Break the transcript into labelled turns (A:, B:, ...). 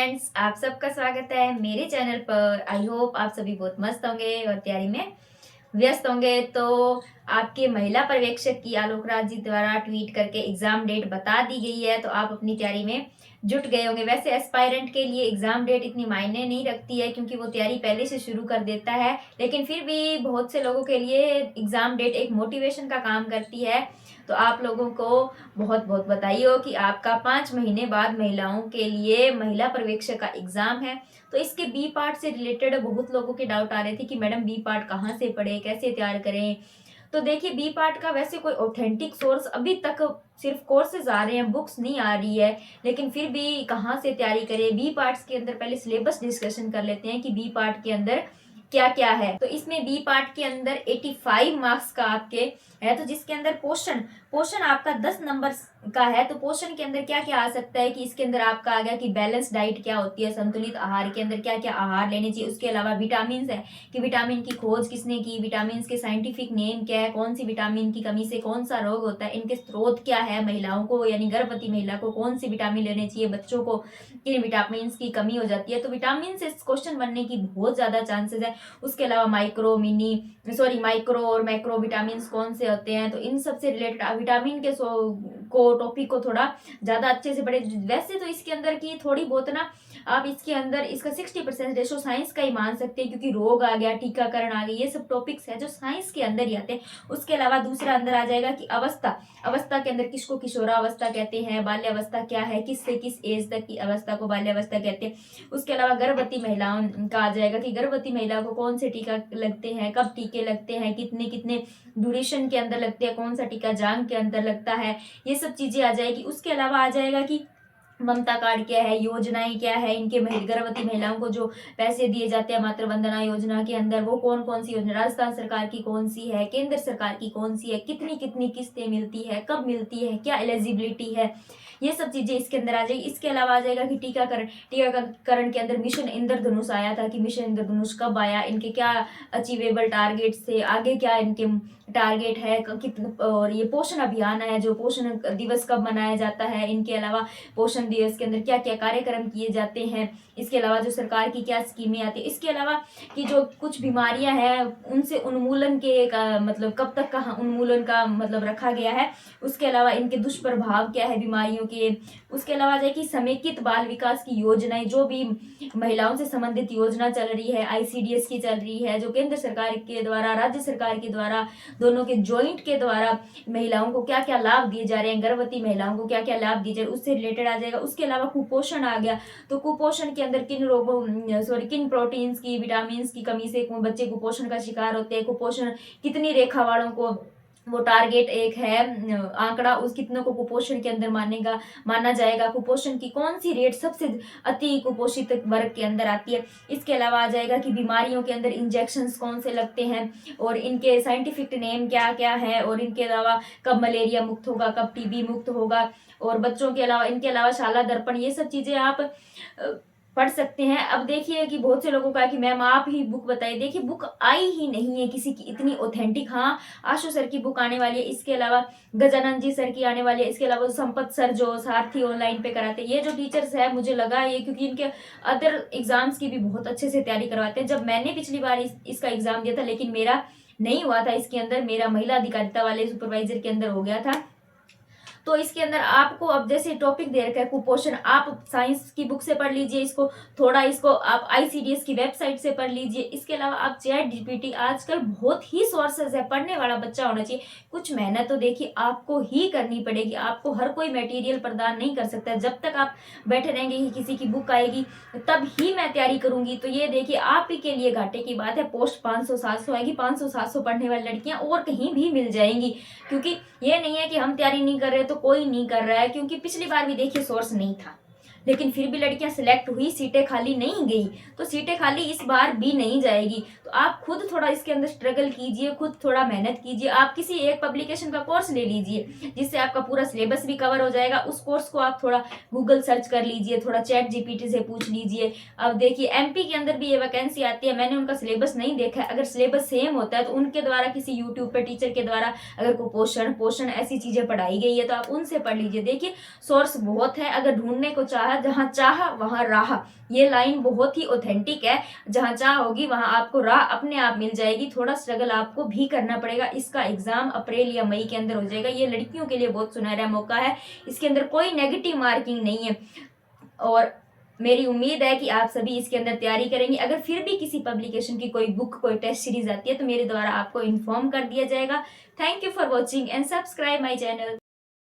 A: Friends, आप सबका स्वागत है मेरे चैनल पर। आई होप आप सभी बहुत मस्त होंगे और तैयारी में व्यस्त होंगे। तो आपके महिला पर्यवेक्षक की आलोक राज जी द्वारा ट्वीट करके एग्जाम डेट बता दी गई है, तो आप अपनी तैयारी में जुट गए होंगे। वैसे एस्पायरेंट के लिए एग्जाम डेट इतनी मायने नहीं रखती है, क्योंकि वो तैयारी पहले से शुरू कर देता है, लेकिन फिर भी बहुत से लोगों के लिए एग्जाम डेट एक मोटिवेशन का काम करती है। तो आप लोगों को बहुत बहुत बधाई हो कि आपका 5 महीने बाद महिलाओं के लिए महिला पर्यवेक्षक का एग्जाम है। तो इसके बी पार्ट से रिलेटेड बहुत लोगों के डाउट आ रहे थे कि मैडम बी पार्ट कहाँ से पढ़े, कैसे तैयार करें। तो देखिए, बी पार्ट का वैसे कोई ऑथेंटिक सोर्स अभी तक, सिर्फ कोर्सेज आ रहे हैं, बुक्स नहीं आ रही है, लेकिन फिर भी कहाँ से तैयारी करें। बी पार्ट्स के अंदर पहले सिलेबस डिस्कशन कर लेते हैं कि बी पार्ट के अंदर क्या क्या है। तो इसमें बी पार्ट के अंदर 85 मार्क्स का आपके है, तो जिसके अंदर पोषण पोषण आपका 10 नंबर का है। तो पोषण के अंदर क्या क्या आ सकता है कि इसके अंदर आपका आ गया कि बैलेंस डाइट क्या होती है, संतुलित आहार के अंदर क्या क्या आहार लेने चाहिए। उसके अलावा विटामिन है कि विटामिन की खोज किसने की, विटामिन के साइंटिफिक नेम क्या है, कौन सी विटामिन की कमी से कौन सा रोग होता है, इनके स्रोत क्या है, महिलाओं को यानी गर्भवती महिला को कौन सी विटामिन लेने चाहिए, बच्चों को किन विटामिन की कमी हो जाती है। तो विटामिन से क्वेश्चन बनने की बहुत ज्यादा चांसेस है। उसके अलावा माइक्रो और मैक्रो विटामिन कौन से होते हैं, तो इन सब से रिलेटेड विटामिन के टॉपिक को थोड़ा ज्यादा अच्छे से पढ़े। वैसे तो इसके अंदर की थोड़ी बहुत ना, आप इसके अंदर इसका 60% रेशो साइंस का ही मान सकते हैं, क्योंकि रोग आ गया, टीकाकरण आ गया, ये सब टॉपिक्स है जो साइंस के अंदर ही आते हैं। उसके अलावा दूसरा अंदर आ जाएगा कि अवस्था के अंदर किसको किशोरावस्था कहते हैं, बाल्यावस्था क्या है, किस से किस एज तक की अवस्था को बाल्यावस्था कहते हैं। उसके अलावा गर्भवती महिलाओं का आ जाएगा कि गर्भवती महिलाओं को कौन से टीका लगते हैं, कब टीके लगते हैं, कितने कितने ड्यूरेशन के अंदर लगते हैं, कौन सा टीका जांग के अंदर लगता है, ये सब चीजें आ जाएगी। उसके अलावा आ जाएगा कि ममता कार्ड क्या है, योजनाएं क्या है, इनके गर्भवती महिलाओं को जो पैसे दिए जाते हैं मातृ वंदना योजना के अंदर, वो कौन कौन सी योजना, राजस्थान सरकार की कौन सी है, केंद्र सरकार की कौन सी है, कितनी कितनी किस्तें मिलती है, कब मिलती है, क्या एलिजिबिलिटी है, ये सब चीजें इसके अंदर आ जाएगी। इसके अलावा आ जाएगा कि टीकाकरण के अंदर मिशन इंद्रधनुष आया था कि मिशन इंद्रधनुष कब आया, इनके क्या अचीवेबल टारगेट थे, आगे क्या इनके टारगेट है, और ये पोषण अभियान है जो पोषण दिवस कब मनाया जाता है। इनके अलावा पोषण दिवस के अंदर क्या क्या कार्यक्रम किए जाते हैं। इसके अलावा जो सरकार की क्या स्कीमें आती है। इसके अलावा कि जो कुछ बीमारियां हैं उनसे उन्मूलन के मतलब कब तक का उन्मूलन का मतलब रखा गया है। उसके अलावा इनके दुष्प्रभाव क्या है बीमारियों के। उसके अलावा जाए कि समेकित बाल विकास की योजनाएं, जो भी महिलाओं से संबंधित योजना चल रही है, आईसीडीएस की चल रही है, जो केंद्र सरकार के द्वारा राज्य सरकार के द्वारा दोनों के जॉइंट के द्वारा महिलाओं को क्या क्या लाभ दिए जा रहे हैं, गर्भवती महिलाओं को क्या क्या लाभ दिए जा रहे हैं, उससे रिलेटेड आ जाएगा। उसके अलावा कुपोषण आ गया, तो कुपोषण के अंदर किन प्रोटीन्स की, विटामिन की कमी से बच्चे कुपोषण का शिकार होते हैं, कुपोषण कितनी रेखा वालों को वो टारगेट एक है आंकड़ा, उस कितनों को कुपोषण के अंदर माना जाएगा, कुपोषण की कौन सी रेट सबसे अति कुपोषित वर्ग के अंदर आती है। इसके अलावा आ जाएगा कि बीमारियों के अंदर इंजेक्शंस कौन से लगते हैं और इनके साइंटिफिक नेम क्या क्या है, और इनके अलावा कब मलेरिया मुक्त होगा, कब टीबी मुक्त होगा, और बच्चों के अलावा इनके अलावा शाला दर्पण, ये सब चीजें आप पढ़ सकते हैं। अब देखिए कि बहुत से लोगों का कि मैम आप ही बुक बताइए। देखिए, बुक आई ही नहीं है किसी की इतनी ऑथेंटिक। हाँ, आशु सर की बुक आने वाली है, इसके अलावा गजानंद जी सर की आने वाली है, इसके अलावा संपत सर जो सारथी ऑनलाइन पे कराते हैं, ये जो टीचर्स है मुझे लगा ये क्योंकि इनके अदर एग्जाम्स की भी बहुत अच्छे से तैयारी करवाते हैं। जब मैंने पिछली बार इसका एग्जाम दिया था, लेकिन मेरा नहीं हुआ था इसके अंदर, मेरा महिला अधिकारिता वाले सुपरवाइजर के अंदर हो गया था। तो इसके अंदर आपको अब जैसे टॉपिक दे रखा है कुपोषण, आप साइंस की बुक से पढ़ लीजिए इसको थोड़ा, इसको आप आईसीडीएस की वेबसाइट से पढ़ लीजिए। इसके अलावा आप चैट जीपीटी, आजकल बहुत ही सोर्सेज है, पढ़ने वाला बच्चा होना चाहिए। कुछ मेहनत तो देखिए आपको ही करनी पड़ेगी, आपको हर कोई मटेरियल प्रदान नहीं कर सकता। जब तक आप बैठे रहेंगे कि किसी की बुक आएगी तब ही मैं तैयारी करूंगी, तो ये देखिए आप ही के लिए घाटे की बात है। पोस्ट 500-700 आएगी, 500-700 पढ़ने वाली लड़कियां और कहीं भी मिल जाएंगी, क्योंकि ये नहीं है कि हम तैयारी नहीं कर रहे तो कोई नहीं कर रहा है, क्योंकि पिछली बार भी देखिए सोर्स नहीं था, लेकिन फिर भी लड़कियां सिलेक्ट हुई, सीटें खाली नहीं गई, तो सीटें खाली इस बार भी नहीं जाएगी। तो आप खुद थोड़ा इसके अंदर स्ट्रगल कीजिए, खुद थोड़ा मेहनत कीजिए। आप किसी एक पब्लिकेशन का कोर्स ले लीजिए जिससे आपका पूरा सिलेबस भी कवर हो जाएगा। उस कोर्स को आप थोड़ा गूगल सर्च कर लीजिए, थोड़ा चैट जीपीटी से पूछ लीजिए। अब देखिए एमपी के अंदर भी ये वैकेंसी आती है, मैंने उनका सिलेबस नहीं देखा है, अगर सिलेबस सेम होता है तो उनके द्वारा किसी यूट्यूब पर टीचर के द्वारा अगर कुपोषण पोषण ऐसी चीजें पढ़ाई गई है तो आप उनसे पढ़ लीजिए। देखिए सोर्स बहुत है, अगर ढूंढने को चाह कहा जहाँ चाह वहाँ राह, ये लाइन बहुत ही ऑथेंटिक है। जहाँ चाह होगी वहाँ आपको राह अपने आप मिल जाएगी, थोड़ा स्ट्रगल आपको भी करना पड़ेगा। इसका एग्जाम अप्रैल या मई के अंदर हो जाएगा। ये लड़कियों के लिए बहुत सुनहरा मौका है, इसके अंदर कोई नेगेटिव मार्किंग नहीं है और मेरी उम्मीद है कि आप सभी इसके अंदर तैयारी करेंगे। अगर फिर भी किसी पब्लिकेशन की कोई बुक, कोई टेस्ट सीरीज आती है तो मेरे द्वारा आपको इन्फॉर्म कर दिया जाएगा। Thank you for watching and subscribe my channel.